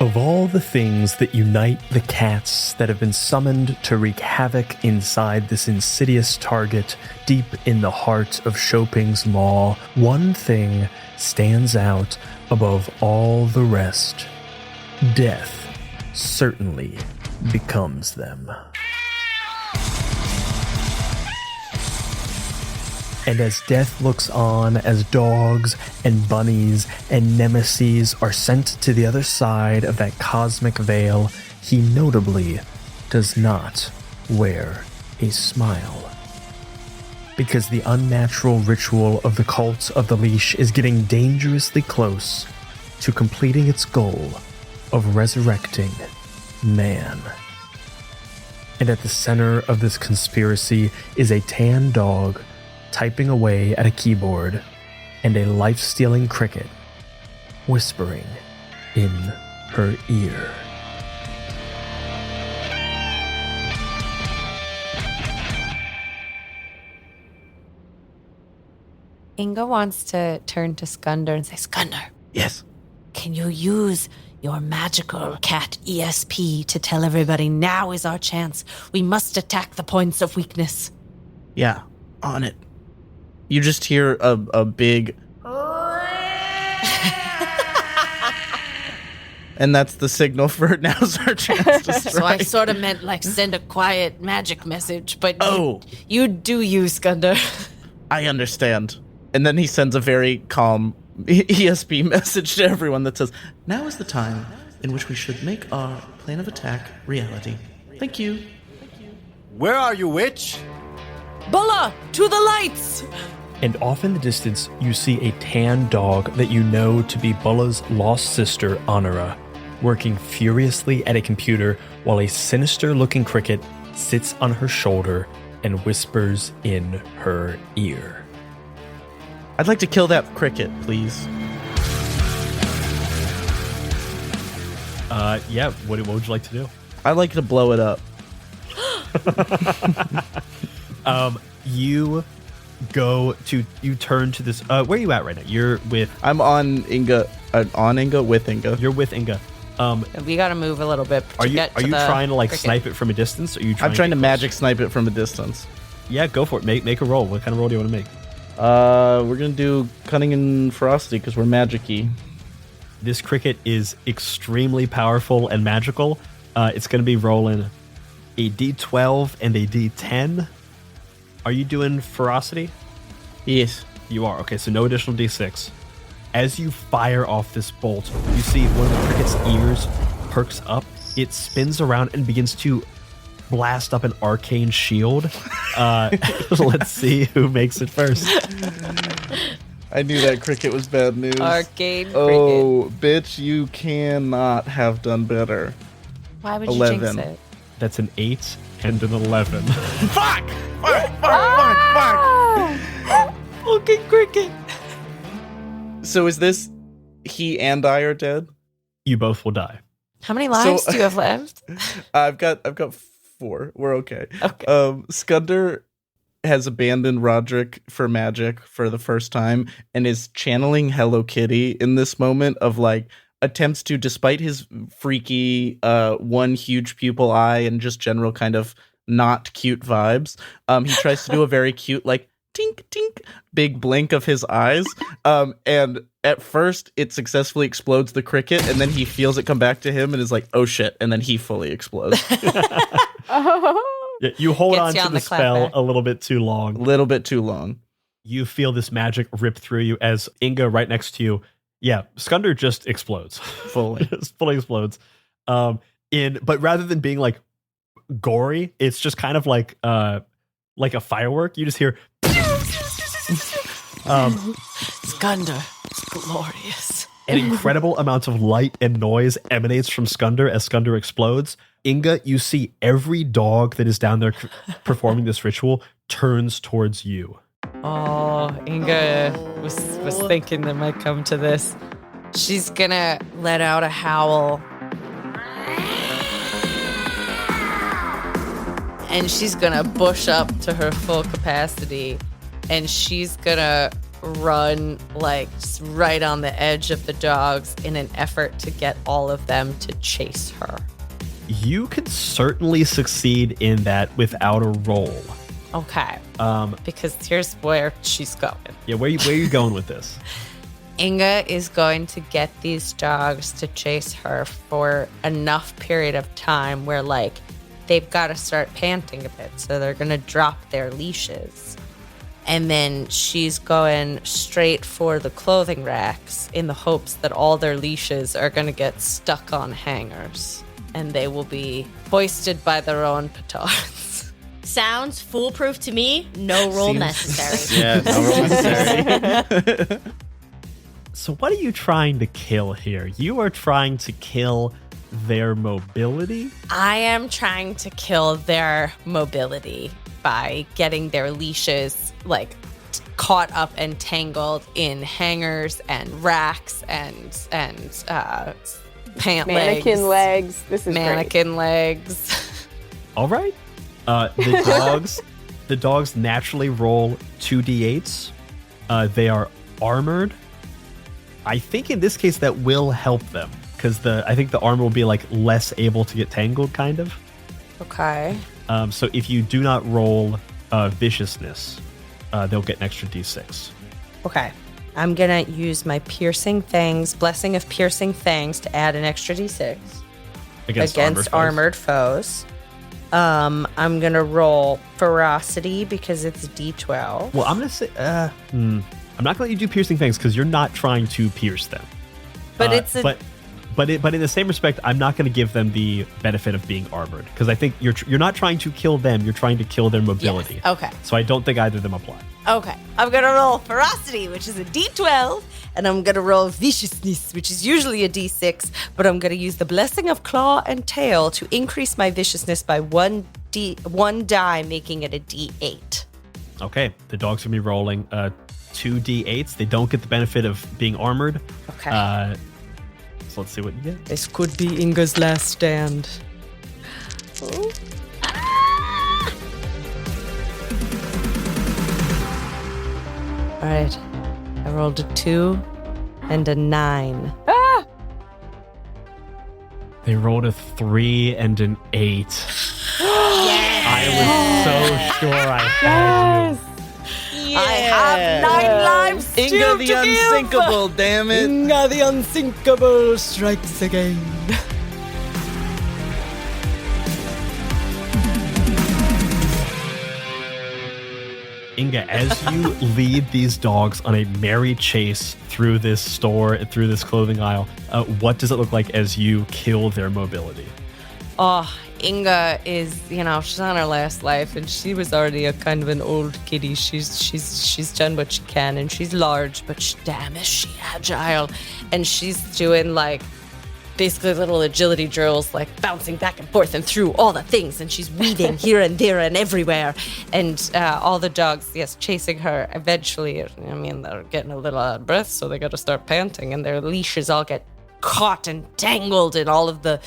Of all the things that unite the cats that have been summoned to wreak havoc inside this insidious target deep in the heart of Choping's Maw, one thing stands out above all the rest. Death certainly becomes them. And as death looks on as dogs and bunnies and nemeses are sent to the other side of that cosmic veil, he notably does not wear a smile. Because the unnatural ritual of the cult of the leash is getting dangerously close to completing its goal of resurrecting man. And at the center of this conspiracy is a tan dog typing away at a keyboard, and a life-stealing cricket whispering in her ear. Inga wants to turn to Skundar and say, Skundar. Yes. Can you use your magical cat ESP to tell everybody now is our chance? We must attack the points of weakness. Yeah, on it. You just hear a big... and that's the signal for now's our chance to strike. So I sort of meant like send a quiet magic message, but Oh. you do you, Skundar. I understand. And then he sends a very calm ESP message to everyone that says, now is the time in which we should make our plan of attack reality. Thank you. Where are you, witch? Bulla, to the lights! And off in the distance, you see a tan dog that you know to be Bulla's lost sister, Honora, working furiously at a computer while a sinister-looking cricket sits on her shoulder and whispers in her ear. I'd like to kill that cricket, please. Yeah, what would you like to do? I'd like to blow it up. You turn to this, where are you at right now? You're with, I'm on Inga, with Inga. you're with Inga. We gotta move a little bit to Are you get to the trying to like cricket. snipe it from a distance? Or are you I'm trying to get magic snipe it from a distance. close? Yeah, go for it. Make a roll. What kind of roll do you want to make? We're gonna do cunning and ferocity because we're magic-y. This cricket is extremely powerful and magical. It's going to be rolling a d12 and a d10. Are you doing ferocity? Yes. You are. Okay, so no additional d6. As you fire off this bolt, you see one of the cricket's ears perks up. It spins around and begins to blast up an arcane shield. Let's see who makes it first. I knew that cricket was bad news. Arcade cricket. Oh, bitch, you cannot have done better. Why would 11. you jinx it? That's an 8 and an 11. Fuck! Fuck! Fucking cricket. So is this he and I are dead? You both will die. How many lives do you have left? I've got 4. We're okay. Okay. Skundar has abandoned Roderick for magic for the first time and is channeling Hello Kitty in this moment of like attempts to, despite his freaky one huge pupil eye and just general kind of not cute vibes, he tries to do a very cute like tink tink big blink of his eyes, and at first it successfully explodes the cricket, and then he feels it come back to him and is like, oh shit, and then he fully explodes. Yeah, you hold Gets on you to on the the clap spell back. a little bit too long. Little bit too long. You feel this magic rip through you as Inga right next to you. Yeah, Skundar just explodes. Fully. Just fully explodes. But rather than being like gory, it's just kind of like a firework. You just hear Skundar. It's glorious. an incredible amount of light and noise emanates from Skundar as Skundar explodes. Inga, you see every dog that is down there performing this ritual turns towards you. Oh, Inga was thinking there might come to this. She's gonna let out a howl. And she's gonna bush up to her full capacity. And she's gonna run like just right on the edge of the dogs in an effort to get all of them to chase her. You could certainly succeed in that without a roll. Okay. Because here's where she's going. Yeah, where are you going with this? Inga is going to get these dogs to chase her for enough period of time where, like, they've got to start panting a bit. So they're going to drop their leashes. And then she's going straight for the clothing racks in the hopes that all their leashes are going to get stuck on hangers. And they will be hoisted by their own petards. Sounds foolproof to me. No roll necessary. Yeah, no roll necessary. So what are you trying to kill here? You are trying to kill their mobility? I am trying to kill their mobility by getting their leashes, like, caught up and tangled in hangers and racks and pant Mannequin legs. This is mannequin legs. All right. The dogs naturally roll 2d8s. They are armored. I think in this case that will help them because I think the armor will be like less able to get tangled, kind of. Okay. So if you do not roll viciousness, they'll get an extra d6. Okay. I'm gonna use my blessing of piercing fangs to add an extra d6 against armored foes. I'm gonna roll ferocity because it's d12. Well, I'm gonna say I'm not gonna let you do piercing fangs because you're not trying to pierce them. But it's a but in the same respect, I'm not going to give them the benefit of being armored because I think you're not trying to kill them, you're trying to kill their mobility. Yes. Okay. So I don't think either of them apply. Okay. I'm gonna roll ferocity, which is a d12, and I'm gonna roll viciousness, which is usually a d6, but I'm gonna use the blessing of claw and tail to increase my viciousness by one die, making it a d8. Okay. The dogs are gonna be rolling 2d8s. They don't get the benefit of being armored. Okay. So let's see what you get. This could be Inga's last stand. All right. I rolled a 2 and a 9. They rolled a 3 and an 8. Yes. I was so sure I had you. I have 9 lives Inga still the to give. unsinkable, damn it. Inga the unsinkable strikes again. Inga, as you lead these dogs on a merry chase through this store and through this clothing aisle, what does it look like as you kill their mobility? Oh, Inga is, she's on her last life, and she was already a kind of an old kitty. She's done what she can, and she's large, but damn is she agile. And she's doing like basically little agility drills, like bouncing back and forth and through all the things, and she's weaving here and there and everywhere. And all the dogs, yes, chasing her. Eventually, they're getting a little out of breath, so they got to start panting, and their leashes all get caught and tangled in all of the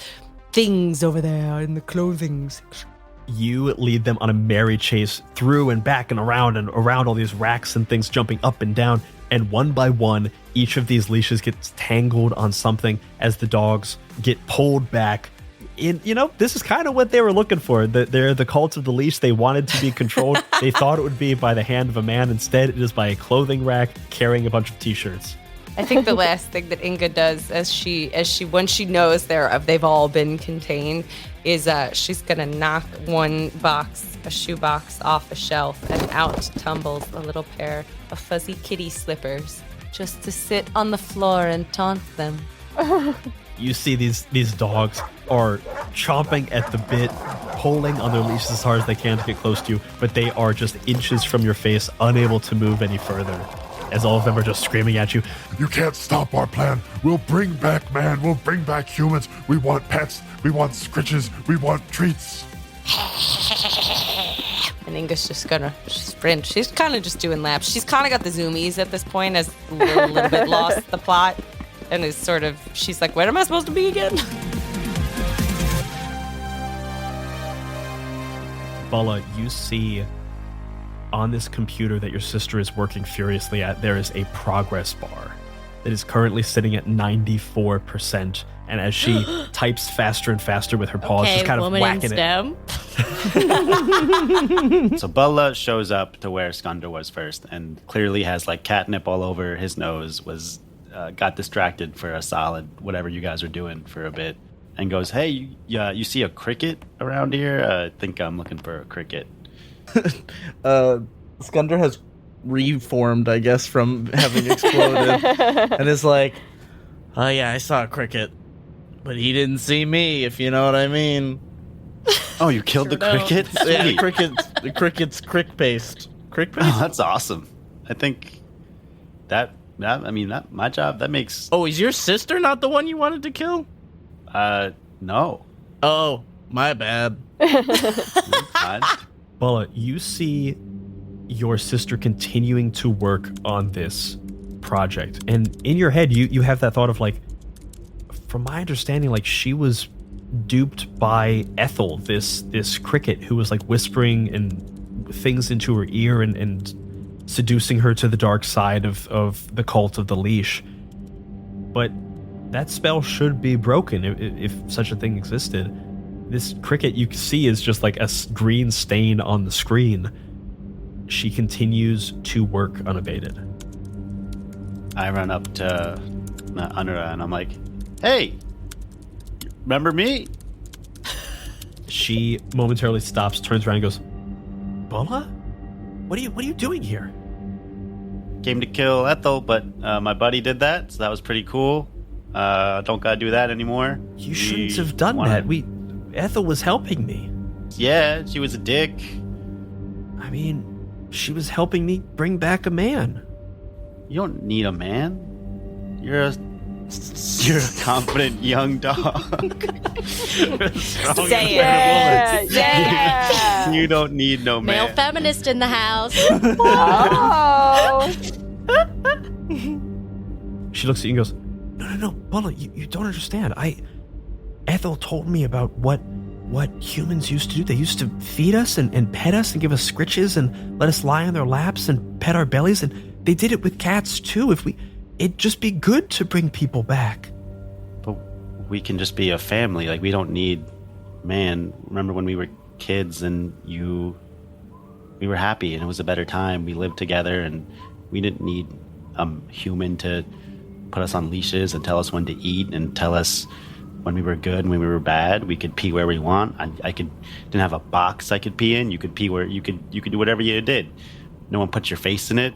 things over there in the clothing section. You lead them on a merry chase through and back and around all these racks and things, jumping up and down, and one by one, each of these leashes gets tangled on something as the dogs get pulled back. This is kind of what they were looking for. They're the cult of the leash. They wanted to be controlled. They thought it would be by the hand of a man. Instead, it is by a clothing rack carrying a bunch of t-shirts. I think the last thing that Inga does as she when she knows they've all been contained is she's gonna knock a shoebox off a shelf, and out tumbles a little pair of fuzzy kitty slippers just to sit on the floor and taunt them. You see these dogs are chomping at the bit, pulling on their leashes as hard as they can to get close to you, but they are just inches from your face, unable to move any further, as all of them are just screaming at you. You can't stop our plan. We'll bring back man. We'll bring back humans. We want pets. We want scritches. We want treats. And Inga's just gonna sprint. She's kind of just doing laps. She's kind of got the zoomies at this point, as a little bit lost the plot, and is she's like, where am I supposed to be again? Bala, you see on this computer that your sister is working furiously at, there is a progress bar that is currently sitting at 94%. And as she types faster and faster with her paws, just kind of woman in whacking it. STEM. So Bella shows up to where Skundra was first, and clearly has like catnip all over his nose. Got distracted for a solid whatever you guys are doing for a bit, and goes, "Hey, you see a cricket around here? I think I'm looking for a cricket." Skundra has reformed, I guess, from having exploded, and is like, "Oh yeah, I saw a cricket, but he didn't see me, if you know what I mean." Oh, you killed the cricket? Yeah, Sweet. the cricket's crick-based. Crick-based? Oh, that's awesome. I think that my job, that makes... Oh, is your sister not the one you wanted to kill? No. Oh, my bad. Bella, you see your sister continuing to work on this project. And in your head, you have that thought of like, from my understanding, like she was duped by Ethel, this cricket who was like whispering and things into her ear and seducing her to the dark side of the cult of the leash. But that spell should be broken if such a thing existed. This cricket you see is just like a green stain on the screen. She continues to work unabated. I run up to Anura and I'm like, "Hey, remember me?" She momentarily stops, turns around and goes, "Bola? What are you doing here?" Came to kill Ethel, but my buddy did that, so that was pretty cool. Don't gotta do that anymore. You shouldn't have done that. Ethel was helping me. Yeah, she was a dick. I mean, she was helping me bring back a man. You don't need a man. You're a confident young dog. Say it. Yeah. You don't need no Male man. feminist in the house. Oh. She looks at you and goes, No, Bola, you don't understand. Ethel told me about what humans used to do. They used to feed us and pet us and give us scritches and let us lie on their laps and pet our bellies, and they did it with cats too. It'd just be good to bring people back. But we can just be a family. Like, we don't need man. Remember when we were kids and we were happy and it was a better time. We lived together and we didn't need a human to put us on leashes and tell us when to eat and tell us when we were good and when we were bad. We could pee where we want. Didn't have a box I could pee in. You could pee where you could do whatever you did. No one put your face in it.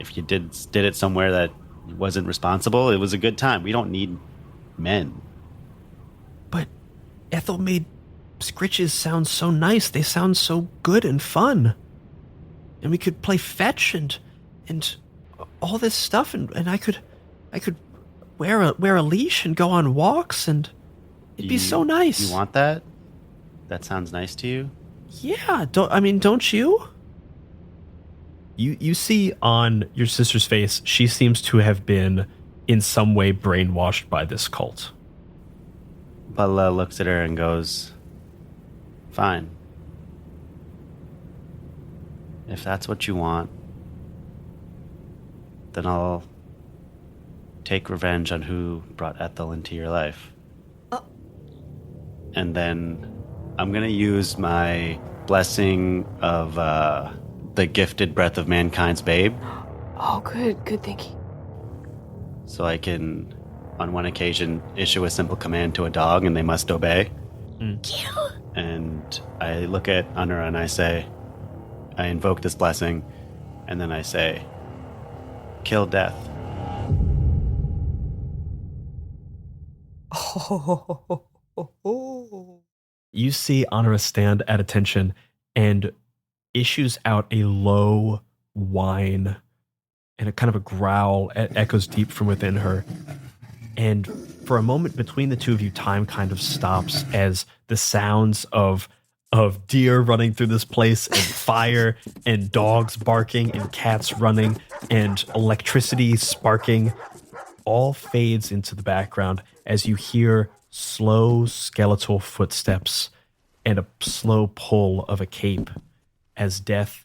If you did it somewhere that wasn't responsible, it was a good time. We don't need men. But Ethel made scritches sound so nice. They sound so good and fun. And we could play fetch and all this stuff, and I could wear a leash and go on walks, and it'd be so nice. You want that? That sounds nice to you? Yeah, don't you? You see on your sister's face, she seems to have been in some way brainwashed by this cult. Bella looks at her and goes, "Fine. If that's what you want, then I'll take revenge on who brought Ethel into your life. And then I'm going to use my blessing of the gifted breath of mankind's babe. Oh, good thinking. So I can, on one occasion, issue a simple command to a dog and they must obey. Kill. And I look at Anura and I invoke this blessing, and then I say, kill death. You see Anura stand at attention and issues out a low whine and a kind of a growl echoes deep from within her. And for a moment between the two of you, time kind of stops as the sounds of deer running through this place and fire and dogs barking and cats running and electricity sparking all fades into the background as you hear slow skeletal footsteps and a slow pull of a cape as death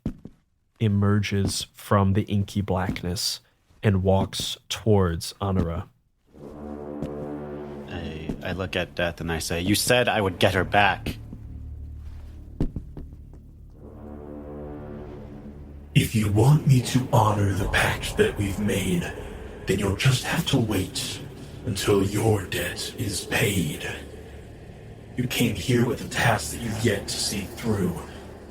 emerges from the inky blackness and walks towards Anura. I look at Death and I say, "You said I would get her back." If you want me to honor the pact that we've made, then you'll just have to wait until your debt is paid. You came here with a task that you've yet to see through,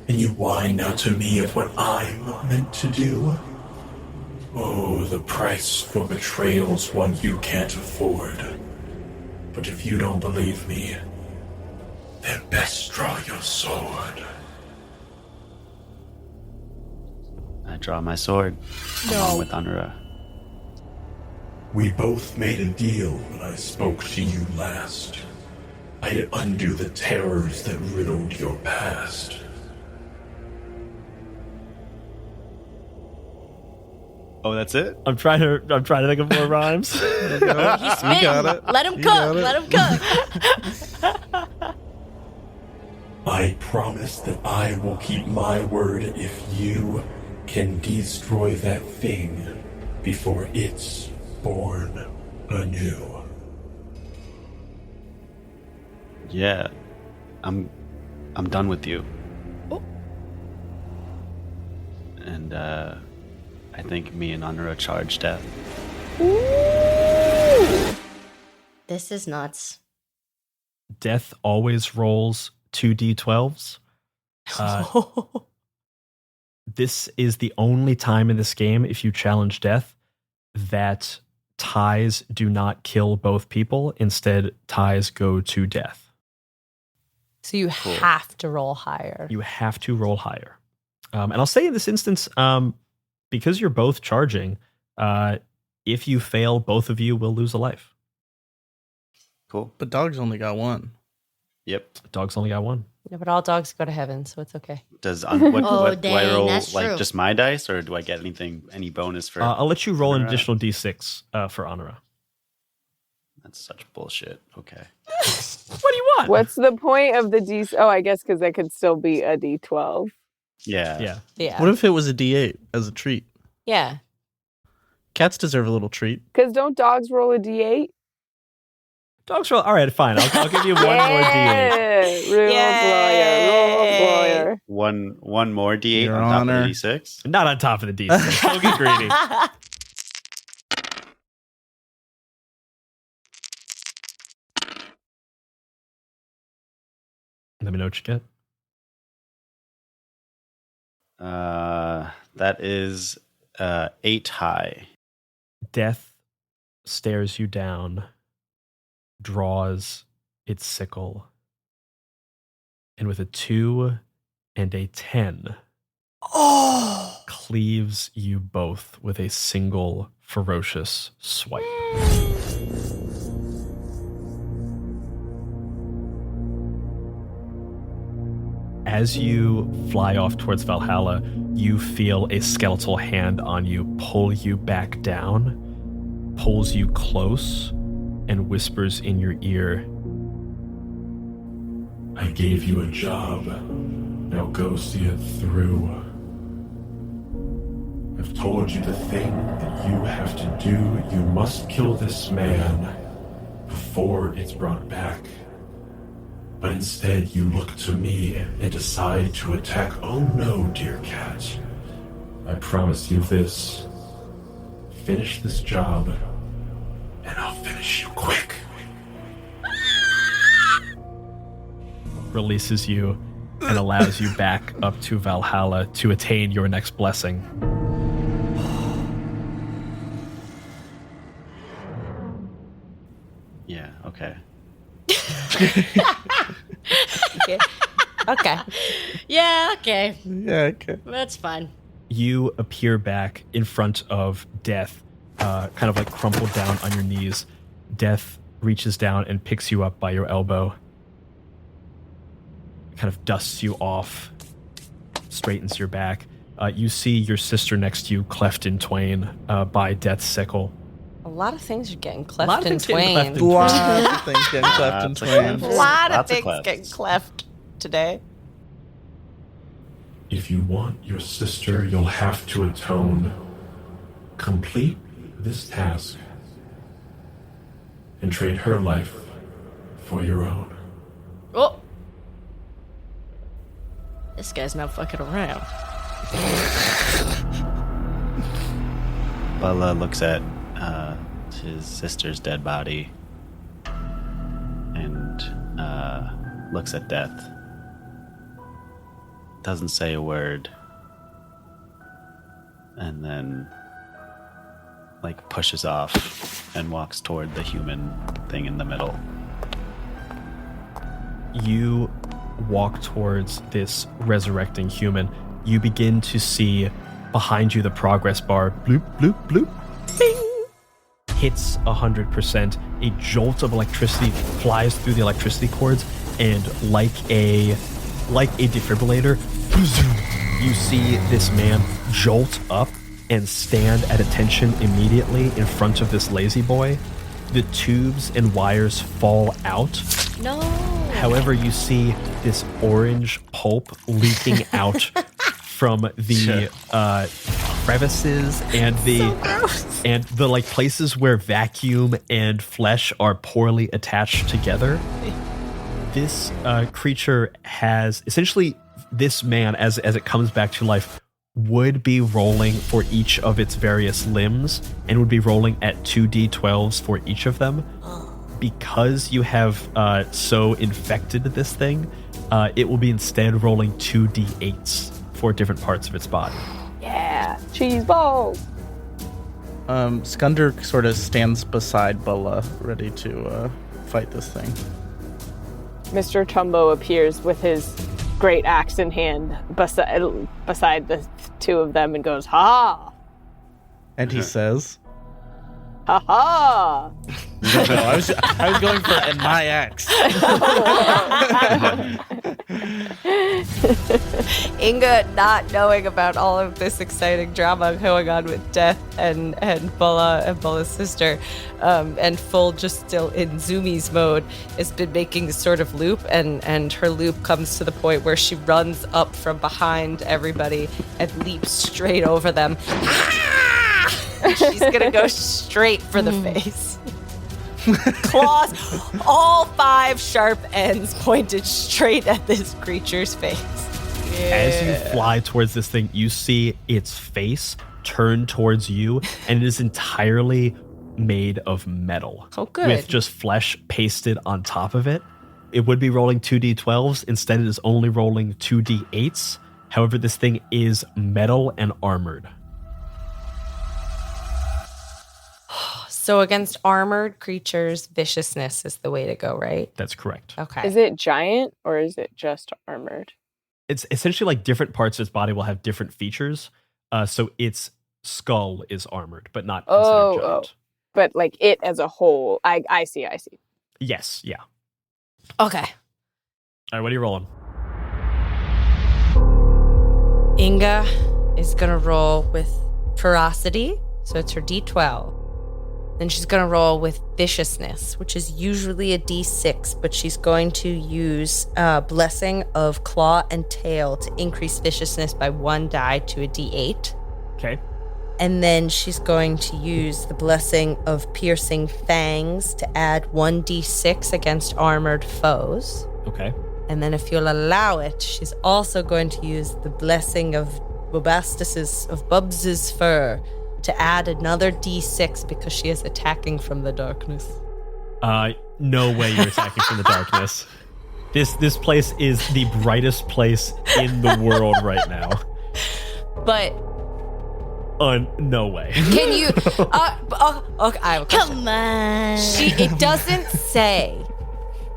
and you whine now to me of what I'm meant to do? Oh, the price for betrayal's one you can't afford. But if you don't believe me, then best draw your sword. I draw my sword along with Anura. We both made a deal when I spoke to you last. I'd undo the terrors that riddled your past. Oh, that's it? I'm trying to think of more rhymes. He's spitting. Let him cook. Let him cook. I promise that I will keep my word if you can destroy that thing before it's born anew. Yeah. I'm done with you. Oh. And I think me and Anura charge Death. This is nuts. Death always rolls 2d12s. This is the only time in this game, if you challenge Death, that ties do not kill both people. Instead, ties go to Death. So you have to roll higher. You have to roll higher. And I'll say in this instance, because you're both charging, if you fail, both of you will lose a life. Cool. But Dog's only got one. Yep. Dog's only got one. Yeah, but all dogs go to heaven, so it's okay. Does what do I dang, roll? that's Like true. just my dice, or do I get any bonus for? I'll let you roll an Anura? additional d6 for Anura. That's such bullshit. Okay. What do you want? What's the point of the D? Oh, I guess because that could still be a D12. Yeah. Yeah. Yeah. What if it was a D8 as a treat? Yeah. Cats deserve a little treat. Because don't dogs roll a D8? Dogs roll. All right, fine. I'll give you one more d8. Rule employer. One more D8 Your on top Honor. of the D6. Not on top of the d6. Don't get greedy. Let me know what you get. That is 8 high. Death stares you down, draws its sickle, and with a 2 and a 10, cleaves you both with a single ferocious swipe. As you fly off towards Valhalla, you feel a skeletal hand on you pull you back down, pulls you close, and whispers in your ear, I gave you a job. Now go see it through. I've told you the thing that you have to do. You must kill this man before it's brought back. But instead you look to me and decide to attack. Oh no, dear cat. I promise you this. Finish this job, and I'll finish you quick. releases you, and allows you back up to Valhalla to attain your next blessing. Yeah, okay. Okay. Yeah, okay. Yeah, okay. That's fine. You appear back in front of Death, kind of like crumpled down on your knees. Death reaches down and picks you up by your elbow, kind of dusts you off, straightens your back. You see your sister next to you, cleft in twain by Death's sickle. A lot of things are getting A lot cleft of in things getting twain. cleft in Lots of things getting cleft in Lots of twain. clefts. A lot of Lots of things clefts. getting cleft today. If you want your sister, you'll have to atone. Complete this task and trade her life for your own. Oh. This guy's not fucking around. Bella looks at his sister's dead body and looks at Death. Doesn't say a word. And then pushes off and walks toward the human thing in the middle. You walk towards this resurrecting human. You begin to see behind you the progress bar. Bloop, bloop, bloop. Bing! Hits 100%. A jolt of electricity flies through the electricity cords, and like a defibrillator, you see this man jolt up and stand at attention immediately in front of this lazy boy. The tubes and wires fall out. No. However, you see this orange pulp leaking out from the crevices and the places where vacuum and flesh are poorly attached together. This creature has essentially, this man, as it comes back to life, would be rolling for each of its various limbs and would be rolling at 2d12s for each of them. Because you have so infected this thing, it will be instead rolling 2d8s for different parts of its body. Yeah, cheese balls. Skunder sort of stands beside Bella, ready to fight this thing. Mr. Tumbo appears with his great axe in hand beside the two of them and goes, "Ha!" And he says, "Ha ha!" No, I was going for "and my axe." Inga, not knowing about all of this exciting drama going on with Death and Bella and Bella's sister, and full just still in Zoomies mode, has been making this sort of loop, and her loop comes to the point where she runs up from behind everybody and leaps straight over them. She's gonna go straight for the face. Claws, all 5 sharp ends pointed straight at this creature's face. As you fly towards this thing, you see its face turn towards you, and it is entirely made of metal. Oh, good. With just flesh pasted on top of it. It would be rolling 2d12s. Instead, it is only rolling 2d8s. However, this thing is metal and armored. So against armored creatures, viciousness is the way to go, right? That's correct. Okay. Is it giant or is it just armored? It's essentially like different parts of its body will have different features. So its skull is armored, but not considered giant. But like it as a whole, I see. Yes, yeah. Okay. All right, what are you rolling? Inga is going to roll with ferocity, so it's her d12. Then she's going to roll with viciousness, which is usually a d6, but she's going to use Blessing of Claw and Tail to increase viciousness by 1 die to a d8. Okay. And then she's going to use the Blessing of Piercing Fangs to add 1d6 against armored foes. Okay. And then if you'll allow it, she's also going to use the Blessing of Bubs's Fur to add another d6 because she is attacking from the darkness. No way you're attacking from the darkness. This place is the brightest place in the world right now. But no way. can you? Okay, I have a question. Come on.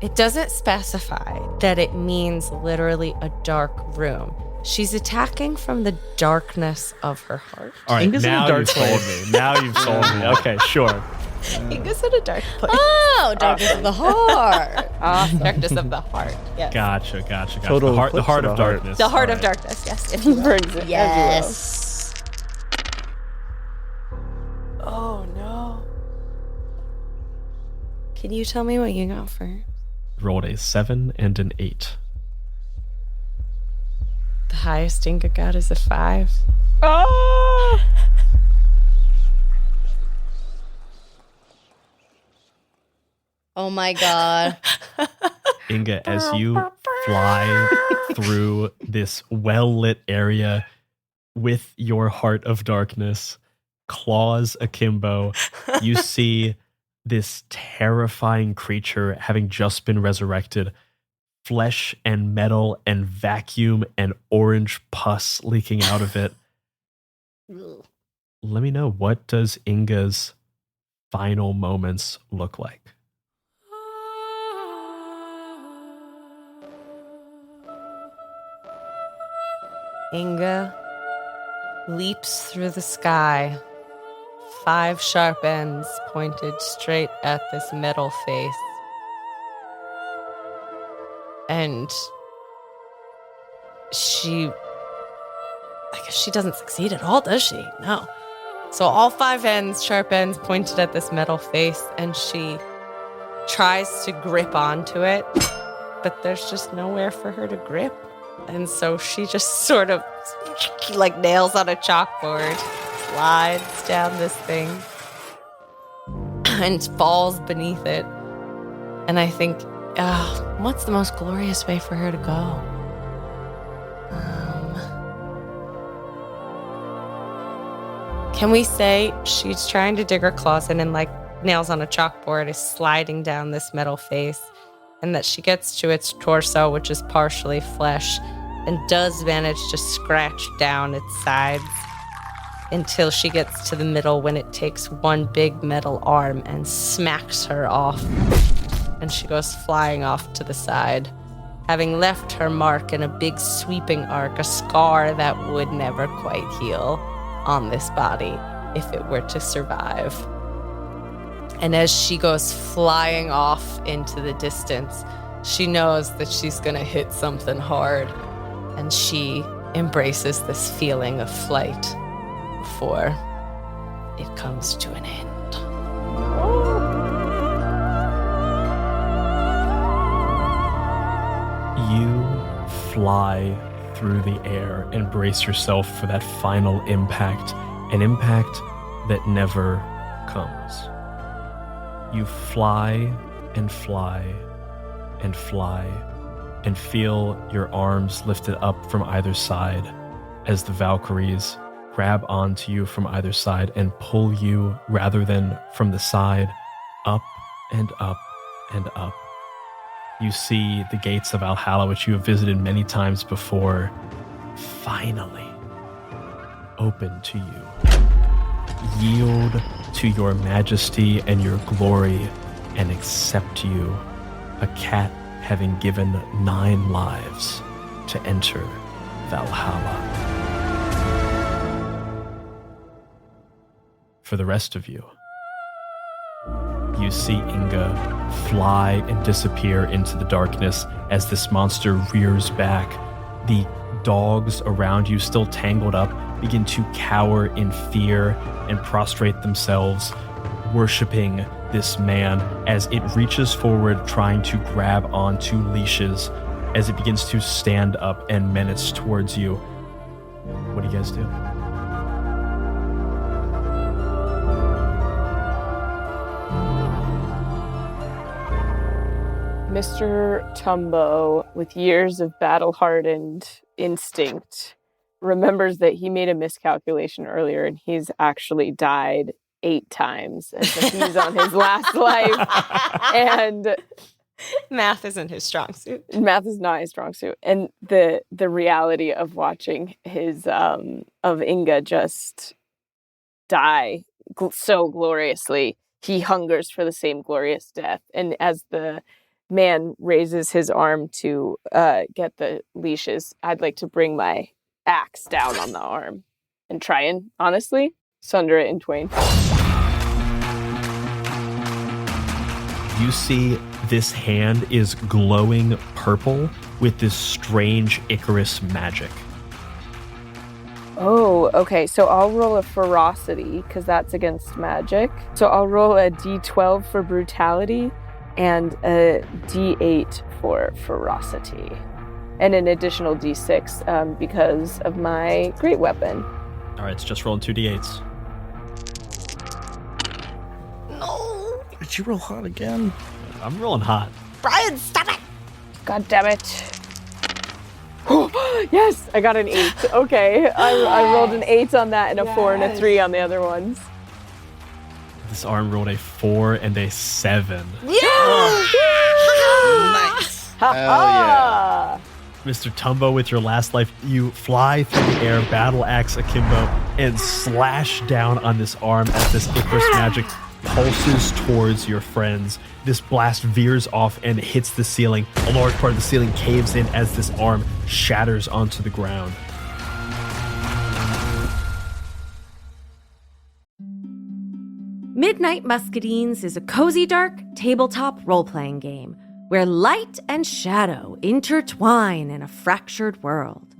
It doesn't specify that it means literally a dark room. She's attacking from the darkness of her heart. All right, Inga's in a now dark you've sold me. Now you've sold me. Okay, sure. Inga's in a dark place. Oh, darkness of the heart. Awesome. Darkness of the heart. Yes. Gotcha. Total The heart eclipse of darkness. The heart of All right. darkness, yes. If you will. For example, Yes. Oh, no. Can you tell me what you got first? Rolled a 7 and an 8. The highest Inga got is a 5. Oh! Oh my god. Inga, as you fly through this well-lit area with your heart of darkness, claws akimbo, you see this terrifying creature having just been resurrected, flesh and metal and vacuum and orange pus leaking out of it. Let me know, what does Inga's final moments look like? Inga leaps through the sky, 5 sharp ends pointed straight at this metal face. And I guess she doesn't succeed at all, does she? No. So all 5 ends, sharp ends, pointed at this metal face, and she tries to grip onto it, but there's just nowhere for her to grip. And so she just sort of, like nails on a chalkboard, slides down this thing and falls beneath it. And I think, what's the most glorious way for her to go? Can we say she's trying to dig her claws in and like nails on a chalkboard is sliding down this metal face, and that she gets to its torso, which is partially flesh, and does manage to scratch down its sides until she gets to the middle, when it takes one big metal arm and smacks her off, and she goes flying off to the side, having left her mark in a big sweeping arc, a scar that would never quite heal on this body if it were to survive. And as she goes flying off into the distance, she knows that she's gonna hit something hard, and she embraces this feeling of flight before it comes to an end. You fly through the air and brace yourself for that final impact, an impact that never comes. You fly and fly and fly and feel your arms lifted up from either side as the Valkyries grab onto you from either side and pull you, rather than from the side, up and up and up. You see the gates of Valhalla, which you have visited many times before, finally open to you. Yield to your majesty and your glory and accept you, a cat having given 9 lives to enter Valhalla. For the rest of you, you see Inga fly and disappear into the darkness as this monster rears back. The dogs around you, still tangled up, begin to cower in fear and prostrate themselves, worshiping this man as it reaches forward, trying to grab onto leashes as it begins to stand up and menace towards you. What do you guys do? Mr. Tumbo, with years of battle-hardened instinct, remembers that he made a miscalculation earlier and he's actually died 8 times. And so he's on his last life. And math isn't his strong suit. Math is not his strong suit. And the reality of watching his of Inga just die so gloriously, he hungers for the same glorious death. And as the man raises his arm to get the leashes, I'd like to bring my axe down on the arm and try and, honestly, sunder it in twain. You see this hand is glowing purple with this strange Icarus magic. Oh, okay. So I'll roll a ferocity, because that's against magic. So I'll roll a d12 for brutality and a d8 for ferocity. and an additional d6 because of my great weapon. All right, it's just rolling 2d8s. No. Did you roll hot again? I'm rolling hot. Brian, stop it. God damn it. Yes, I got an 8. Okay, I rolled an 8 on that and a 4 and a 3 on the other ones. This arm rolled a 4 and a 7. Yeah. Nice. Ha ha! Mr. Tumbo, with your last life, you fly through the air, battle axe akimbo, and slash down on this arm as this Icarus magic pulses towards your friends. This blast veers off and hits the ceiling. A large part of the ceiling caves in as this arm shatters onto the ground. Midnight Muscadines is a cozy, dark tabletop role-playing game where light and shadow intertwine in a fractured world.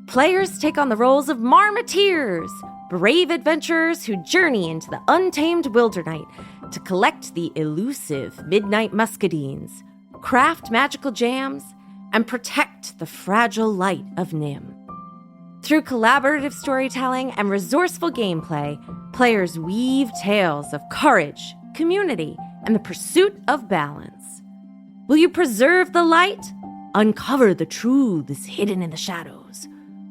Players take on the roles of marmoteers, brave adventurers who journey into the untamed wilderness to collect the elusive Midnight Muscadines, craft magical jams, and protect the fragile light of Nim. Through collaborative storytelling and resourceful gameplay, players weave tales of courage, community, and the pursuit of balance. Will you preserve the light, uncover the truths hidden in the shadows,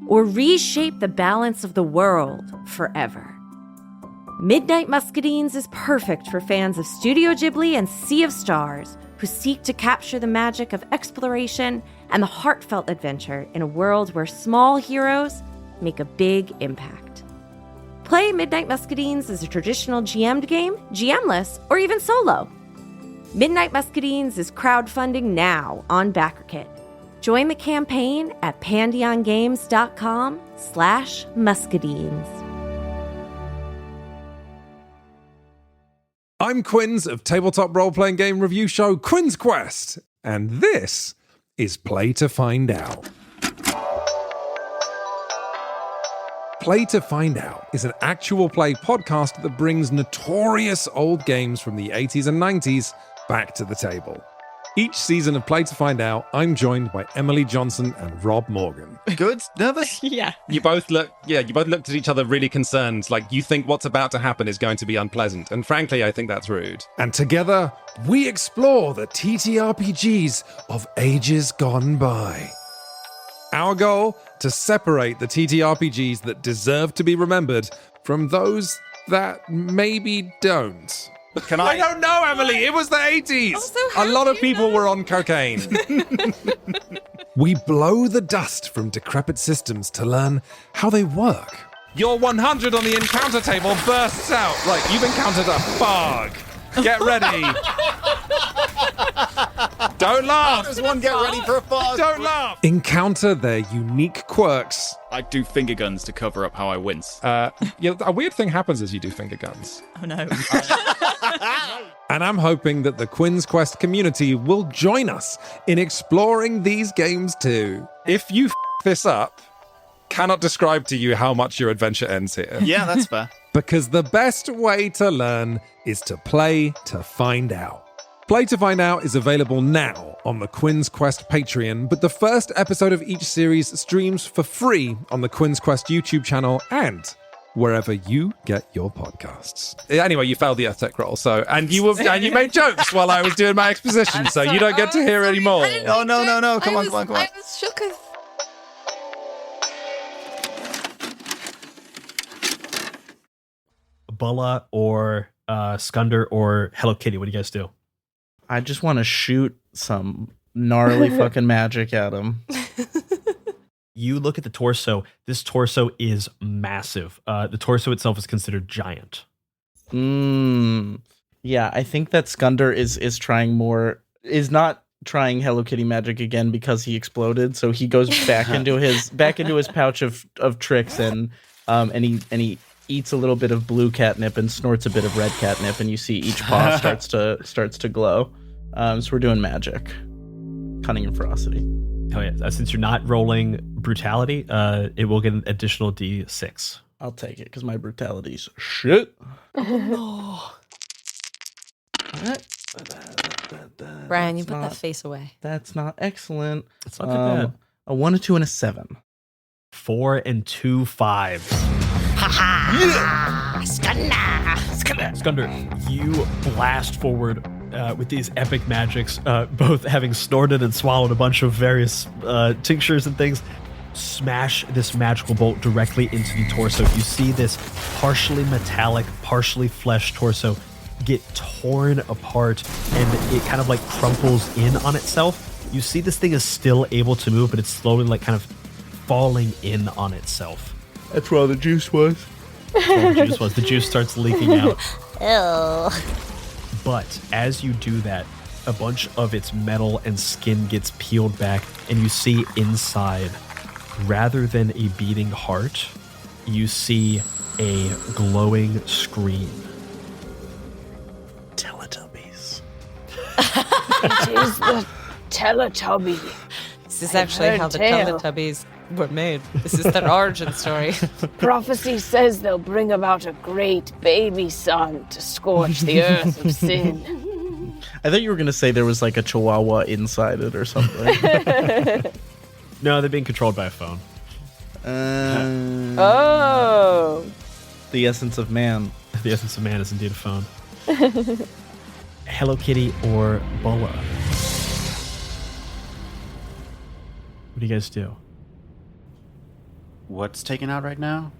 or reshape the balance of the world forever? Midnight Muscadines is perfect for fans of Studio Ghibli and Sea of Stars who seek to capture the magic of exploration and the heartfelt adventure in a world where small heroes make a big impact. Play Midnight Muscadines as a traditional GM'd game, GMless, or even solo. Midnight Muscadines is crowdfunding now on BackerKit. Join the campaign at pandeongames.com/muscadines. I'm Quinns of tabletop role-playing game review show Quinn's Quest, and this is Play to Find Out. Play to Find Out is an actual play podcast that brings notorious old games from the 80s and 90s back to the table. Each season of Play to Find Out, I'm joined by Emily Johnson and Rob Morgan. Good? Nervous? Yeah. You both looked at each other really concerned, like you think what's about to happen is going to be unpleasant. And frankly, I think that's rude. And together, we explore the TTRPGs of ages gone by. Our goal, to separate the TTRPGs that deserve to be remembered from those that maybe don't. I don't know, Emily. It was the 80s. A lot of people were on cocaine. We blow the dust from decrepit systems to learn how they work. Your 100 on the encounter table bursts out. Right, you've encountered a bug. Get ready. Don't laugh. How does one get ready for a fog? Don't laugh. Encounter their unique quirks. I do finger guns to cover up how I wince. A weird thing happens as you do finger guns. Oh no. And I'm hoping that the Quinn's Quest community will join us in exploring these games too. If you this up, cannot describe to you how much your adventure ends here. Yeah, that's fair. Because the best way to learn is to play to find out. Play to Find Out is available now on the Quinn's Quest Patreon, but the first episode of each series streams for free on the Quinn's Quest YouTube channel and wherever you get your podcasts. Anyway, you failed the Earthtech roll, and you made jokes while I was doing my exposition, so you don't get to hear anymore. Oh no! Come on. I was shook as... Bulla or Skunder or Hello Kitty, what do you guys do? I just want to shoot some gnarly fucking magic at him. You look at the torso. This torso is massive. The torso itself is considered giant. Yeah, I think that Skunder is not trying Hello Kitty magic again because he exploded. So he goes back into his pouch of tricks and he eats a little bit of blue catnip and snorts a bit of red catnip, and you see each paw starts to glow. So we're doing magic, cunning and ferocity. Oh yeah! Since you're not rolling brutality, it will get an additional D6. I'll take it because my brutality's shit. Oh no! Brian, you that's put not- that face away. That's not excellent. It's not too bad. A 1, a 2, and a 7. 4 and 2 5s. Skunder, you blast forward with these epic magics, both having snorted and swallowed a bunch of various tinctures and things. Smash this magical bolt directly into the torso. You see this partially metallic, partially flesh torso get torn apart, and it kind of like crumples in on itself. You see this thing is still able to move, but it's slowly like kind of falling in on itself. That's where all the juice was. That's all the juice was. The juice starts leaking out. Ew. But as you do that, a bunch of its metal and skin gets peeled back, and you see inside, rather than a beating heart, you see a glowing screen. Teletubbies. It is the Teletubby. This is actually how the Teletubbies were made. This is their origin story. Prophecy says they'll bring about a great baby son to scorch the earth of sin. I thought you were going to say there was like a chihuahua inside it or something. No, they're being controlled by a phone. Oh. The essence of man. The essence of man is indeed a phone. Hello Kitty or Boa? What do you guys do? What's taken out right now?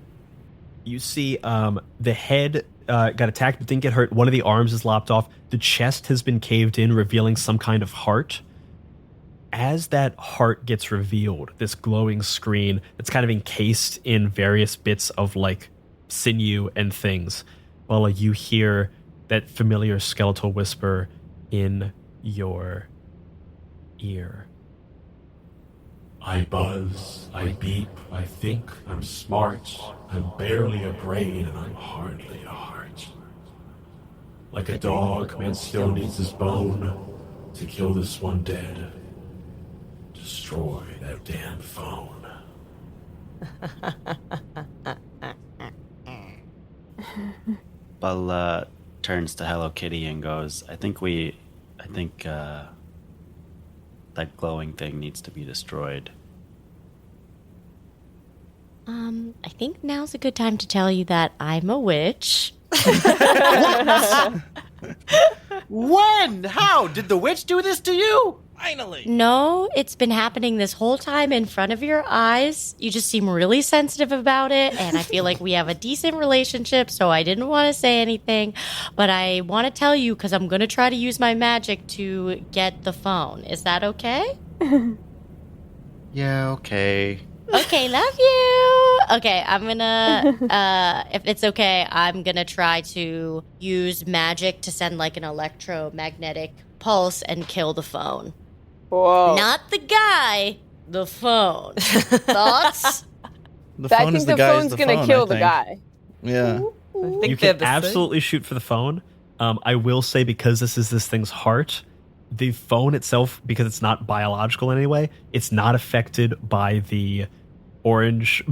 You see the head got attacked but didn't get hurt. One of the arms is lopped off. The chest has been caved in, revealing some kind of heart. As that heart gets revealed, this glowing screen that's kind of encased in various bits of like sinew and things, while you hear that familiar skeletal whisper in your ear. I buzz, I beep, I think, I'm smart, I'm barely a brain, and I'm hardly a heart. Like a dog, man still needs his bone to kill this one dead. Destroy that damn phone. Bella turns to Hello Kitty and goes, I think that glowing thing needs to be destroyed. I think now's a good time to tell you that I'm a witch. When? How? Did the witch do this to you? Finally. No, it's been happening this whole time in front of your eyes. You just seem really sensitive about it, and I feel like we have a decent relationship, so I didn't want to say anything. But I want to tell you because I'm going to try to use my magic to get the phone. Is that okay? Yeah, okay. Okay, love you. Okay, I'm gonna, if it's okay, I'm gonna try to use magic to send like an electromagnetic pulse and kill the phone. Whoa. Not the guy, the phone. Thoughts? The phone is the guy. phone's gonna kill the guy. Yeah. You can absolutely shoot for the phone. I will say, because this is this thing's heart, the phone itself, because it's not biological in any way, it's not affected by the orange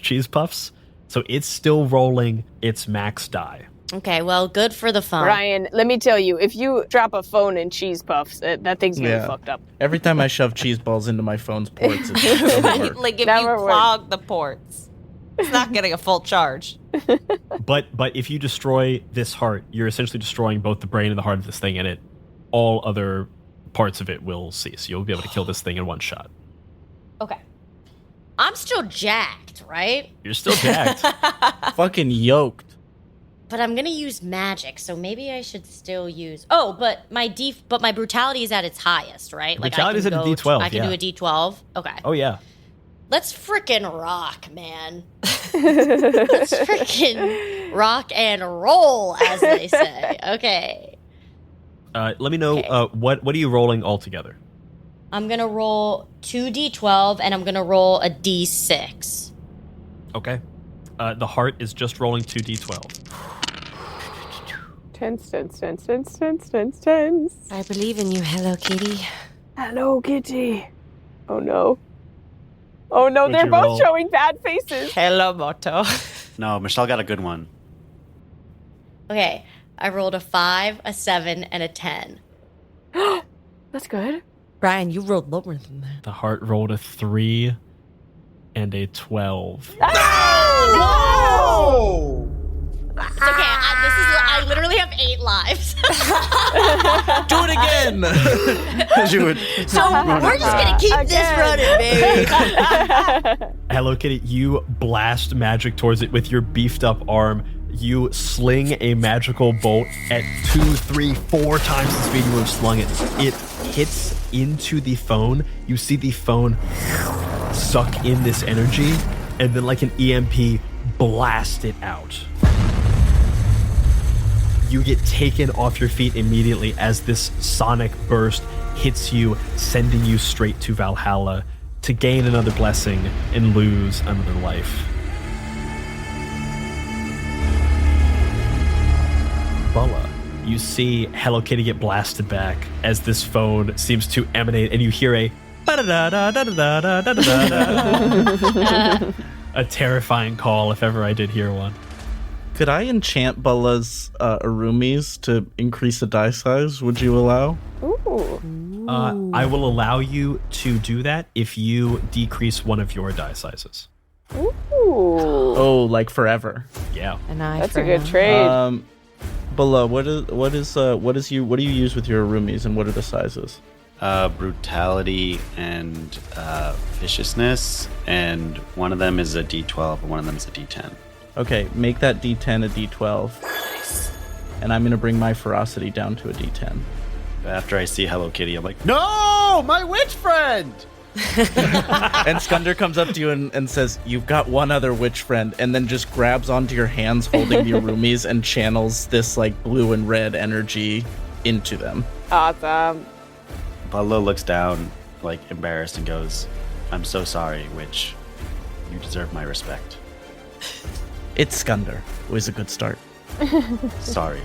cheese puffs. So it's still rolling its max die. Okay, well, good for the phone. Ryan, let me tell you, if you drop a phone in cheese puffs, that thing's gonna be fucked up. Every time I shove cheese balls into my phone's ports, it doesn't work. Like if Never you worked. clog the ports, it's not getting a full charge. But if you destroy this heart, you're essentially destroying both the brain and the heart of this thing, and all other parts of it will cease. You'll be able to kill this thing in one shot. Okay. I'm still jacked, right? You're still jacked. Fucking yoked. But I'm gonna use magic, so maybe I should still use. Oh, but my brutality is at its highest, right? Brutality's at a D12, I can do a D12. Okay. Oh yeah. Let's frickin' rock, man. Let's frickin' rock and roll, as they say. Okay. Let me know what are you rolling altogether? I'm gonna roll 2d12 and I'm gonna roll a d6. Okay. The heart is just rolling 2d12. Tense. I believe in you, Hello Kitty. Hello, Kitty. Oh no. Oh no, What'd they're you both roll? showing bad faces. Hello, Moto. No, Michelle got a good one. Okay, I rolled a 5, a 7, and a 10. That's good. Brian, you rolled lower than that. The heart rolled a 3 and a 12. Whoa! It's okay. I literally have 8 lives. Do it again. As you would. So we're just gonna keep this running, baby. Hello Kitty, you blast magic towards it with your beefed up arm. You sling a magical bolt at 2, 3, 4 times the speed you would have slung it. It hits into the phone. You see the phone suck in this energy, and then like an EMP, blast it out. You get taken off your feet immediately as this sonic burst hits you, sending you straight to Valhalla to gain another blessing and lose another life. Bulla, you see Hello Kitty get blasted back as this phone seems to emanate, and you hear a a terrifying call if ever I did hear one. Could I enchant Bulla's Arumis to increase the die size? Would you allow? Ooh. I will allow you to do that if you decrease one of your die sizes. Ooh. Oh, like forever. Yeah. That's a good trade. Bulla, what do you use with your Arumis, and what are the sizes? Brutality and viciousness, and one of them is a D12 and one of them is a D10. Okay, make that D10 a D12. Nice. And I'm gonna bring my ferocity down to a D10. After I see Hello Kitty, I'm like, No, my witch friend. And Skunder comes up to you and says, "You've got one other witch friend," and then just grabs onto your hands holding the Arumis and channels this like blue and red energy into them. Awesome. Bulla looks down, like embarrassed, and goes, "I'm so sorry, witch. You deserve my respect." It's Skunder. Always a good start. Sorry,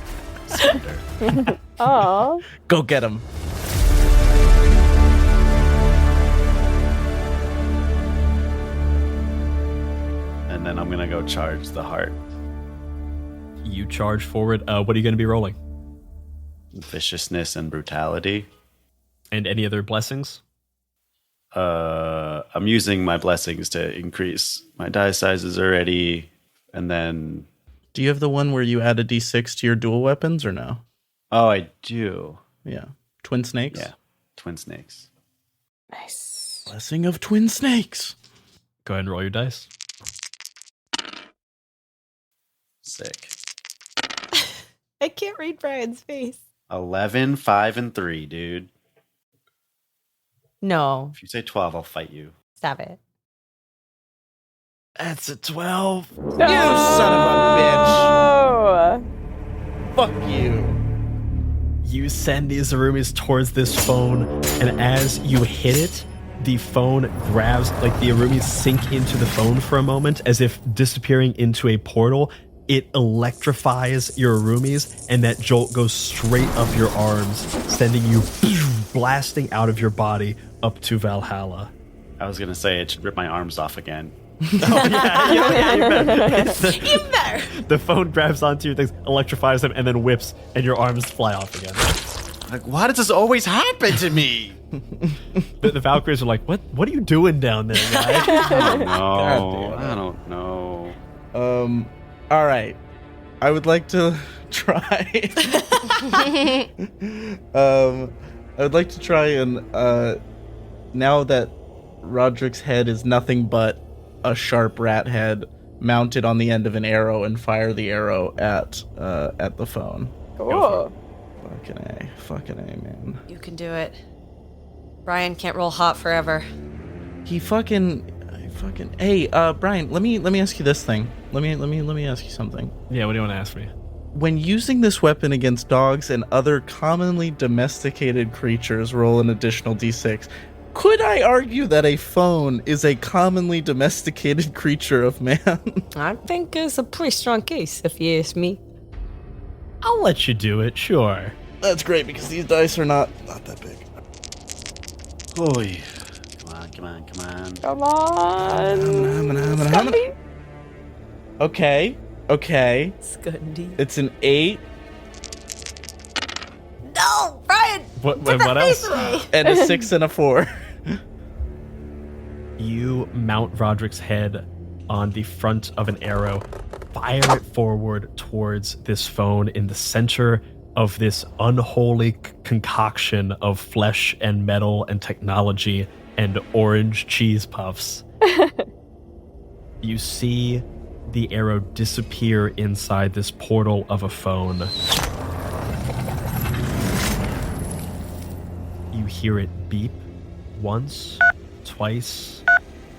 Skunder. Oh. Go get him. And then I'm gonna go charge the heart. You charge forward. What are you going to be rolling? Viciousness and brutality. And any other blessings? I'm using my blessings to increase my die sizes already, and then... Do you have the one where you add a D6 to your dual weapons, or no? Oh, I do. Yeah. Twin snakes? Yeah. Twin snakes. Nice. Blessing of twin snakes. Go ahead and roll your dice. Sick. I can't read Brian's face. 11, 5, and 3, dude. No. If you say 12, I'll fight you. Stop it. That's a 12. You son of a bitch. Fuck you. You send these Arumis towards this phone, and as you hit it, the phone grabs, like the Arumis sink into the phone for a moment as if disappearing into a portal. It electrifies your Arumis, and that jolt goes straight up your arms, sending you blasting out of your body up to Valhalla. I was going to say it should rip my arms off again. Oh, yeah, you better. You better. The phone grabs onto your things, electrifies them, and then whips, and your arms fly off again. Like, why does this always happen to me? The Valkyries are like, what are you doing down there, guy? I don't know. All right. I would like to try. I would like to try and now that Roderick's head is nothing but a sharp rat head mounted on the end of an arrow, and fire the arrow at the phone. Cool. Fucking A, man. You can do it. Brian can't roll hot forever. He fucking. Hey, Brian, let me ask you this thing. Let me ask you something. Yeah, what do you want to ask me? When using this weapon against dogs and other commonly domesticated creatures, roll an additional d6. Could I argue that a phone is a commonly domesticated creature of man? I think it's a pretty strong case, if you ask me. I'll let you do it, sure. That's great, because these dice are not that big. Oy. Come on. Come on. Okay. Scundy. It's an 8. No, Brian! What else? And a 6 and a 4. You mount Roderick's head on the front of an arrow, fire it forward towards this phone in the center of this unholy concoction of flesh and metal and technology and orange cheese puffs. You see the arrow disappear inside this portal of a phone. You hear it beep once, twice,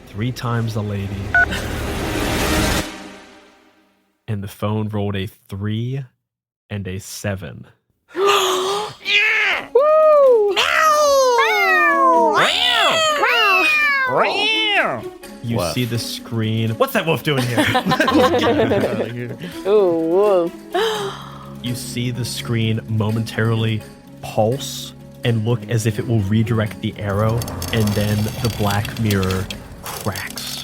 3 times a lady. And the phone rolled a 3 and a 7. You see the screen. What's that wolf doing here? Ooh, wolf. You see the screen momentarily pulse and look as if it will redirect the arrow, and then the black mirror cracks.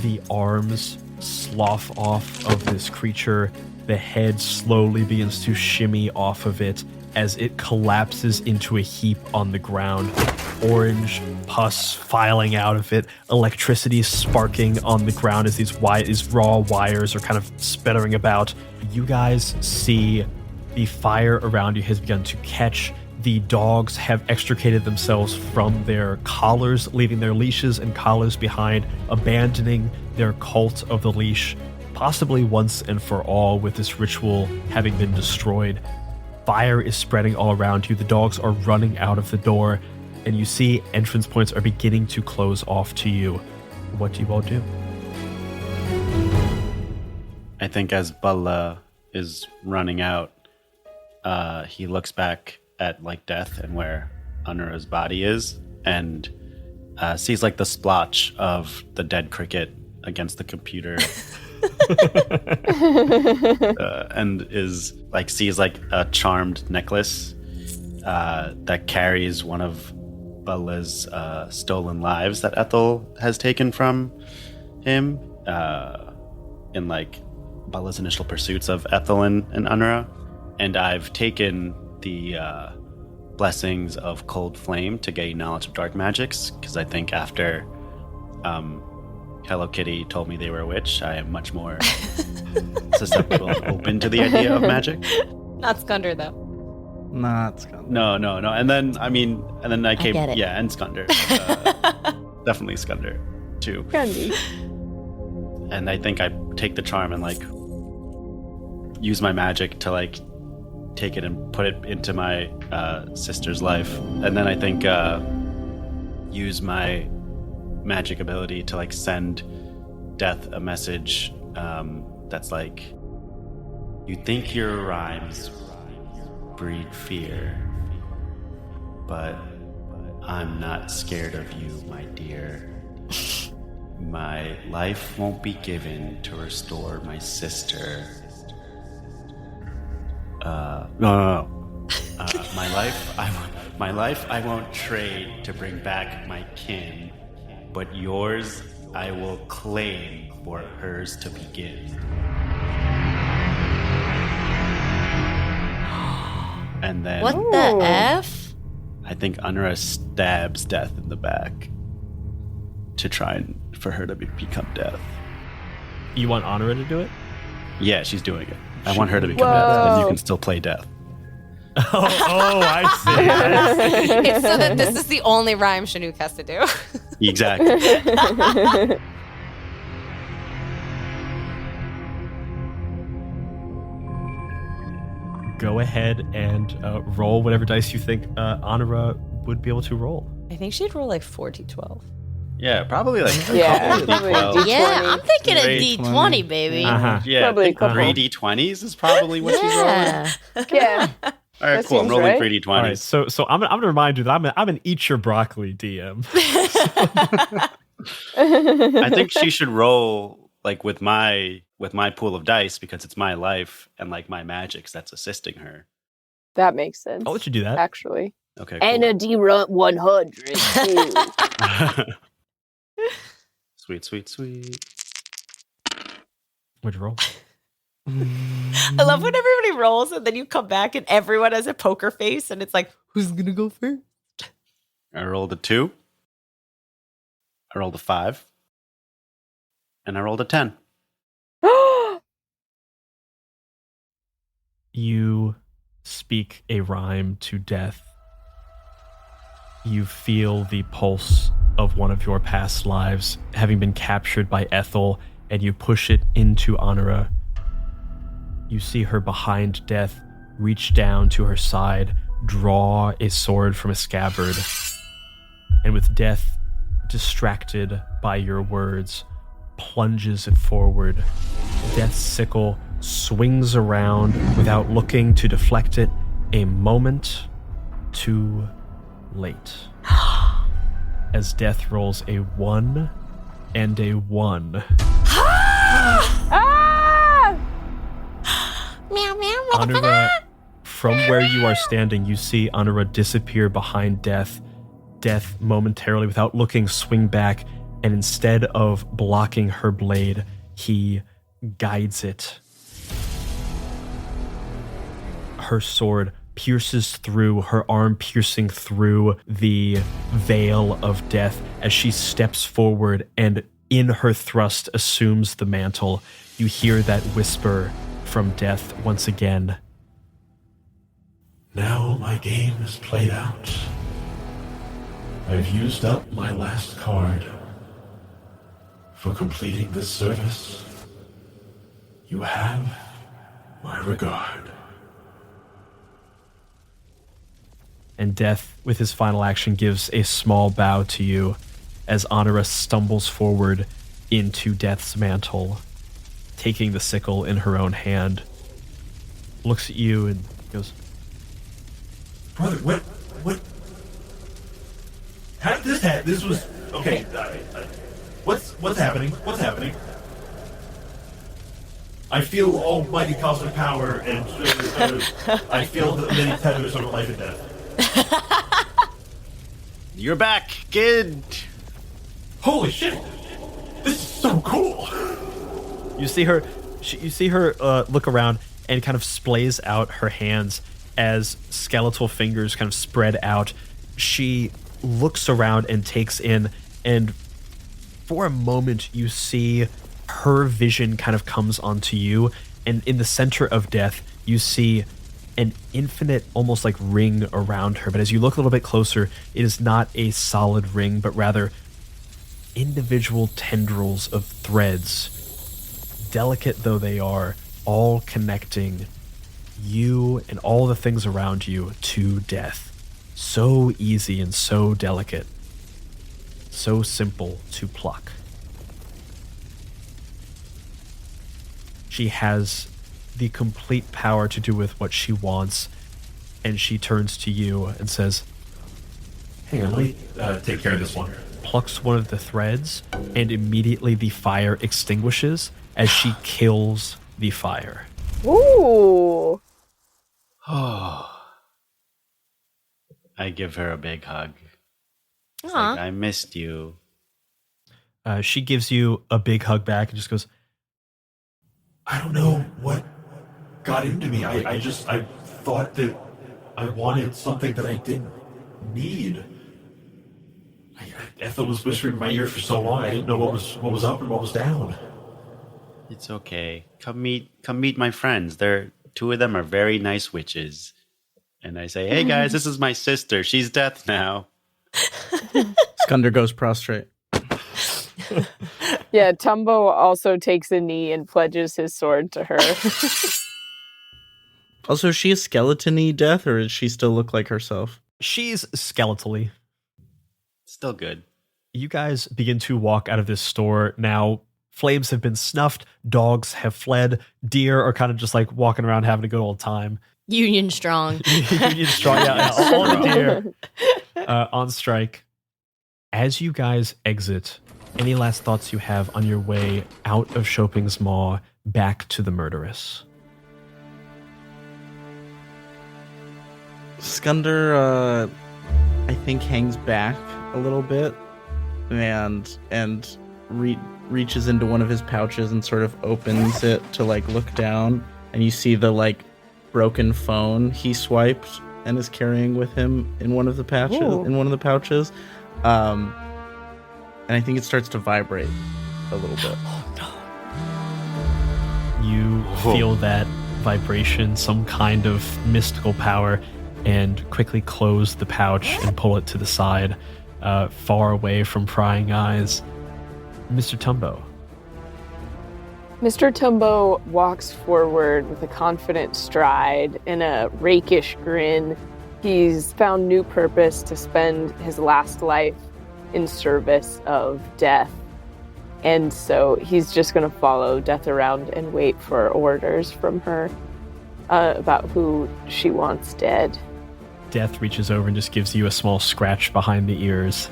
The arms slough off of this creature. The head slowly begins to shimmy off of it as it collapses into a heap on the ground. Orange pus filing out of it, electricity sparking on the ground as these raw wires are kind of sputtering about. You guys see the fire around you has begun to catch. The dogs have extricated themselves from their collars, leaving their leashes and collars behind, abandoning their cult of the leash, possibly once and for all, with this ritual having been destroyed. Fire is spreading all around you. The dogs are running out of the door, and you see entrance points are beginning to close off to you. What do you all do? I think as Bala is running out, he looks back at like death and where Anura's body is, and sees like the splotch of the dead cricket against the computer. And is like sees like a charmed necklace that carries one of Bala's stolen lives that Ethel has taken from him in like Bala's initial pursuits of Ethel and Anura. And I've taken the blessings of Cold Flame to gain knowledge of dark magics, because I think after Hello Kitty told me they were a witch, I am much more susceptible and open to the idea of magic. Not Skunder, though. Not Skunder. No. And then I came, get it. yeah, and Skunder. Definitely Skunder, too. Gundy. And I think I take the charm and like use my magic to like take it and put it into my sister's life. And then I think use my magic ability to like send Death a message that's like, you think your rhymes breed fear, but I'm not scared of you, my dear. My life won't be given to restore my sister. No. My life I won't trade to bring back my kin, but yours I will claim for hers to begin. And then What the F? I think Anura stabs Death in the back to try and for her to become Death. You want Honora to do it? Yeah, she's doing it. I want her to become Death, and you can still play Death. I see. It's so that this is the only rhyme Chinook has to do. Exactly. Go ahead and roll whatever dice you think Honora would be able to roll. I think she'd roll like 4d12. Yeah, probably like a Yeah, couple probably of D20. Yeah, I'm thinking a Great. D20, baby. Uh-huh. Yeah, Probably I a think couple. 3 D20s is probably what she's rolling. Yeah. Yeah. All right, That cool. I'm seems rolling right. 3 All right, D20s. so I'm gonna remind you that I'm an eat your broccoli DM. I think she should roll like with my pool of dice because it's my life and like my magics that's assisting her. That makes sense. I'll let you do that. Actually. Okay, cool. And a D100 too. Sweet. What'd you roll? I love when everybody rolls and then you come back and everyone has a poker face and it's like, who's gonna go first? I rolled a 2. I rolled a 5. And I rolled a 10. You speak a rhyme to death. You feel the pulse of one of your past lives having been captured by Ethel, and you push it into Honora. You see her behind death, reach down to her side, draw a sword from a scabbard, and with death distracted by your words, plunges it forward. Death's sickle swings around without looking to deflect it, a moment too late. As Death rolls a 1 and a 1. Meow, meow, Anura, from where you are standing, you see Anura disappear behind Death. Death momentarily, without looking, swing back, and instead of blocking her blade, he guides it. Her sword pierces through, her arm piercing through the veil of death as she steps forward and in her thrust assumes the mantle. You hear that whisper from Death once again. Now my game is played out. I've used up my last card. For completing this service, you have my regard. And Death, with his final action, gives a small bow to you as Honora stumbles forward into Death's mantle, taking the sickle in her own hand, looks at you and goes, Brother, what? How did this happen? This was, okay, what's happening? What's happening? I feel almighty cosmic power, and I feel the many tethers over life and death. You're back, kid! Holy shit! This is so cool! You see her look around and kind of splays out her hands as skeletal fingers kind of spread out. She looks around and takes in, and for a moment you see her vision kind of comes onto you, and in the center of Death you see an infinite, almost like ring around her. But as you look a little bit closer, it is not a solid ring, but rather individual tendrils of threads, delicate though they are, all connecting you and all the things around you to Death. So easy and so delicate, so simple to pluck. She has the complete power to do with what she wants, and she turns to you and says, Hang on, let me take care of this one. Plucks one of the threads, and immediately the fire extinguishes as she kills the fire. Ooh. Oh. I give her a big hug. It's Aw. like, I missed you. She gives you a big hug back and just goes, I don't know what got into me. I thought that I wanted something that I didn't need. Ethel was whispering in my ear for so long. I didn't know what was up and what was down. It's okay. Come meet my friends. Two of them are very nice witches. And I say, hey guys, this is my sister. She's Death now. Skunder goes prostrate. Yeah, Tumbo also takes a knee and pledges his sword to her. Also, is she a skeleton-y Death, or does she still look like herself? she's skeletally. Still good. You guys begin to walk out of this store. Now, flames have been snuffed. Dogs have fled. Deer are kind of just like walking around having a good old time. Union strong. Union strong. Yeah, all the deer on strike. As you guys exit, any last thoughts you have on your way out of Shopping's Maw back to the Murderess? Skunder, I think, hangs back a little bit and reaches into one of his pouches and sort of opens it to like look down, and you see the like broken phone he swiped and is carrying with him in one of the pouches. Ooh. And I think it starts to vibrate a little bit. You feel that vibration, some kind of mystical power, and quickly close the pouch and pull it to the side, far away from prying eyes. Mr. Tumbo. Mr. Tumbo walks forward with a confident stride and a rakish grin. He's found new purpose to spend his last life in service of Death. And so he's just going to follow Death around and wait for orders from her about who she wants dead. Death reaches over and just gives you a small scratch behind the ears.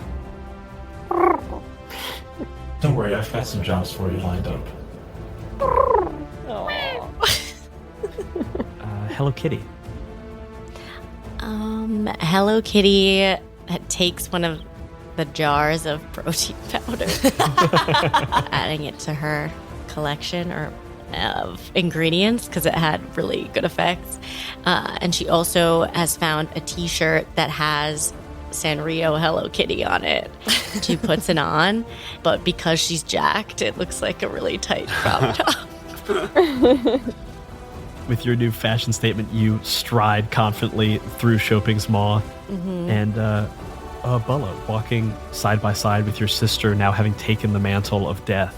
Don't worry, I've got some jobs for you lined up. Hello Kitty. Hello Kitty takes one of the jars of protein powder, adding it to her collection of ingredients because it had really good effects. And she also has found a t-shirt that has Sanrio Hello Kitty on it. She puts it on, but because she's jacked, it looks like a really tight crop top. With your new fashion statement, you stride confidently through Shopping's Maw, and Bella walking side by side with your sister, now having taken the mantle of Death.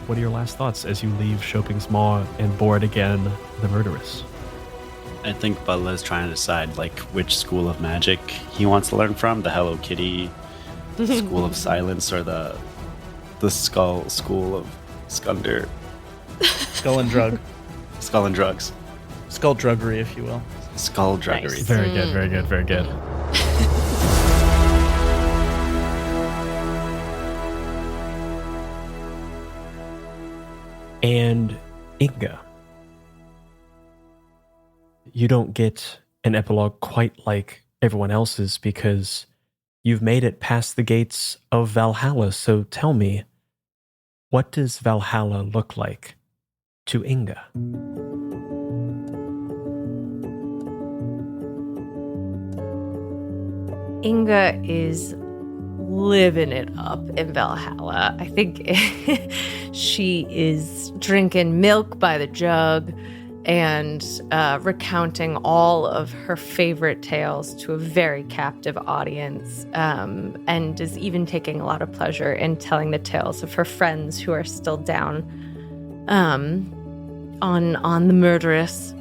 What are your last thoughts as you leave Shopping's Maw and board again the murderess? I think Bella is trying to decide like which school of magic he wants to learn from, the Hello Kitty school of silence or the skull school of Skunder. Skull and drug. Skull and drugs. Skull druggery, if you will. Skull druggery. Nice. Very good, very good, very good. And Inga. You don't get an epilogue quite like everyone else's because you've made it past the gates of Valhalla. So tell me, what does Valhalla look like to Inga? Inga is living it up in Valhalla. I think she is drinking milk by the jug and recounting all of her favorite tales to a very captive audience, and is even taking a lot of pleasure in telling the tales of her friends who are still down on the murderess.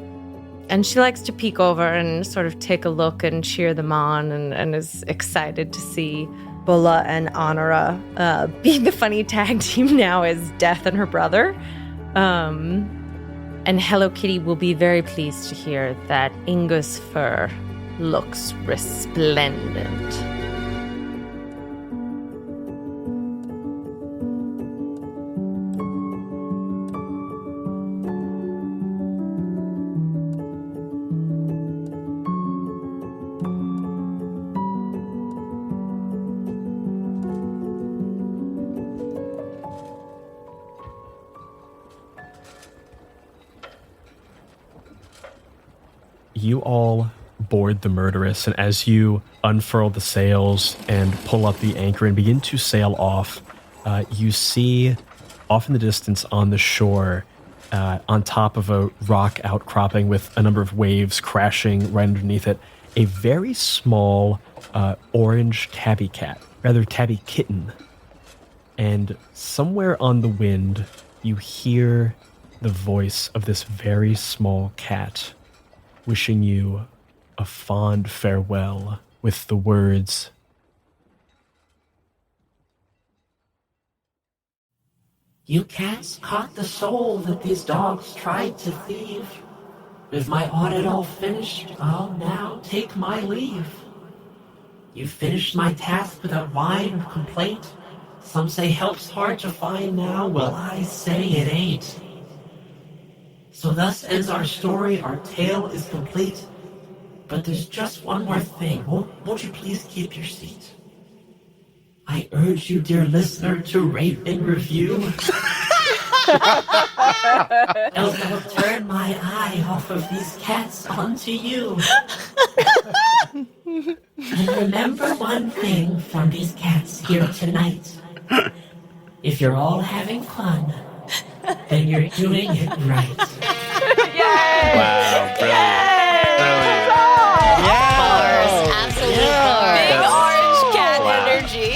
And she likes to peek over and sort of take a look and cheer them on, and is excited to see Bulla and Honora being the funny tag team now as Death and her brother. And Hello Kitty will be very pleased to hear that Inga's fur looks resplendent. You all board the murderess, and as you unfurl the sails and pull up the anchor and begin to sail off, you see off in the distance on the shore, on top of a rock outcropping with a number of waves crashing right underneath it, a very small orange tabby kitten. And somewhere on the wind, you hear the voice of this very small cat wishing you a fond farewell with the words, You cats caught the soul that these dogs tried to thieve. With my audit all finished, I'll now take my leave. You finished my task without whine or complaint. Some say help's hard to find now, well I say it ain't. So thus ends our story, our tale is complete. But there's just one more thing. Won't you please keep your seat? I urge you, dear listener, to rate and review. Else I'll turn my eye off of these cats onto you. And remember one thing from these cats here tonight. If you're all having fun, then you're doing it right. Wow, brilliant. Bars, absolute bars. Big orange cat energy.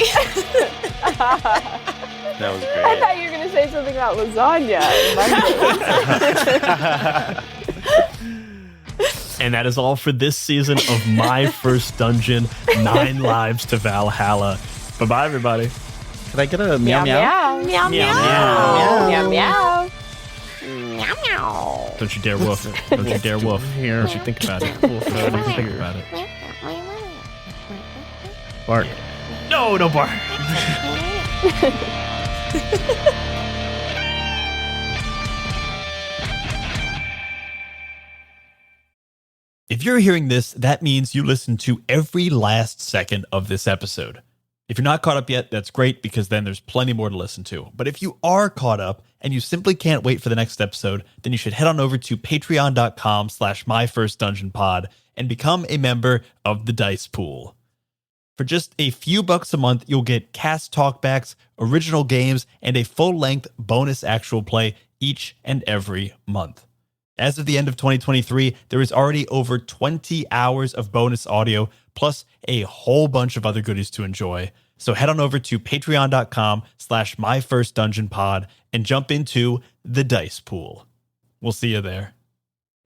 That was I great. thought you were going to say something about lasagna. And that is all for this season of My First Dungeon, 9 Lives to Valhalla. Bye-bye, everybody. Can I get a meow meow? Meow, meow. Meow, meow. Meow, meow. Don't you dare woof. Don't you dare woof. Here. Don't you think about it. Don't you think about it. Bark. No, no bark. If you're hearing this, that means you listened to every last second of this episode. If you're not caught up yet, that's great because then there's plenty more to listen to. But if you are caught up and you simply can't wait for the next episode, then you should head on over to patreon.com/myfirstdungeonpod and become a member of the Dice Pool. For just a few bucks a month, you'll get cast talkbacks, original games, and a full-length bonus actual play each and every month. As of the end of 2023, there is already over 20 hours of bonus audio, plus a whole bunch of other goodies to enjoy. So head on over to patreon.com/myfirstdungeonpod and jump into the Dice Pool. We'll see you there.